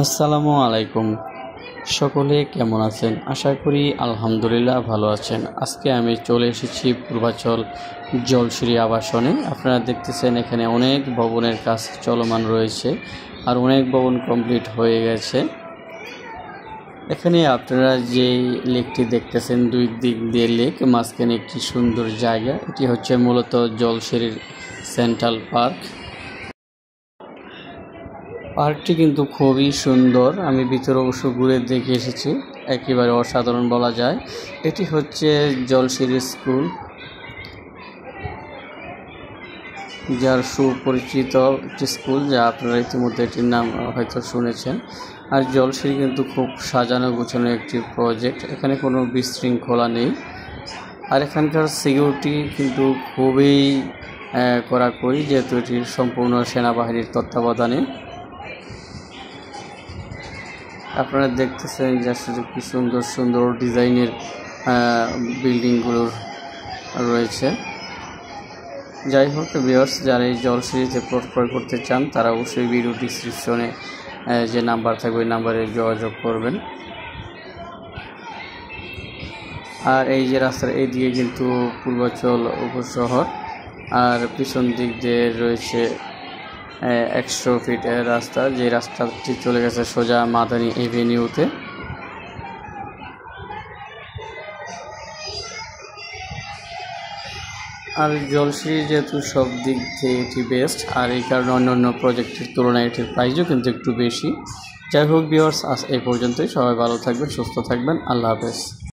আসসালামু আলাইকুম। সকলে কেমন আছেন? আশা করি আলহামদুলিল্লাহ ভালো আছেন। আজকে আমি চলে এসেছি পূর্বাচল জলসিঁড়ি আবাসনে। আপনারা দেখতেছেন এখানে অনেক ভবনের কাজ চলমান রয়েছে, আর অনেক ভবন কমপ্লিট হয়ে গেছে। এখানে আপনারা যে লেকটি দেখতেছেন, দুই দিক দিয়ে লেক, মাঝখানে একটি সুন্দর জায়গা। এটি হচ্ছে মূলত জলসিঁড়ির সেন্ট্রাল পার্ক। পার্কটি কিন্তু খুবই সুন্দর। আমি ভিতরে অবশ্য ঘুরে দেখে এসেছি, একেবারে অসাধারণ বলা যায়। এটি হচ্ছে জলসিঁড়ি স্কুল, যার সুপরিচিত একটি স্কুল, যা আপনারা ইতিমধ্যে এটির নাম হয়তো শুনেছেন। আর জলসিঁড়ি কিন্তু খুব সাজানো গোছানো একটি প্রজেক্ট, এখানে কোনো বিশৃঙ্খলা নেই। আর এখানকার সিকিউরিটি কিন্তু খুবই কড়াকড়ি, যেহেতু এটি সম্পূর্ণ সেনাবাহিনীর তত্ত্বাবধানে। আপনারা দেখতেছেন যে আসলে কি সুন্দর সুন্দর ডিজাইনের বিল্ডিংগুলো রয়েছে। যাই হোক ভিউয়ার্স, যারা এই জলসিঁড়িতে প্লট ক্রয় করতে চান তারা অবশ্যই ভিডিও ডিসক্রিপশনে যে নাম্বার থাকবে ওই নাম্বারে যোগাযোগ করবেন। আর এই যে রাস্তার এই দিকে কিন্তু পূর্বাচল উপশহর, আর পিছন দিক দিয়ে রয়েছে 100 ফিটের রাস্তা, যে রাস্তাটি চলে গেছে সোজা মাদানী এভিনিউতে। আর জলসিঁড়ি যেহেতু সব দিক থেকে এটি বেস্ট, আর এই কারণে অন্যান্য প্রজেক্টের তুলনায় এটির প্রাইসও কিন্তু একটু বেশি। যাই হোক ভিউয়ার্স, আজ এই পর্যন্তই। সবাই ভালো থাকবেন, সুস্থ থাকবেন। আল্লাহ হাফেজ।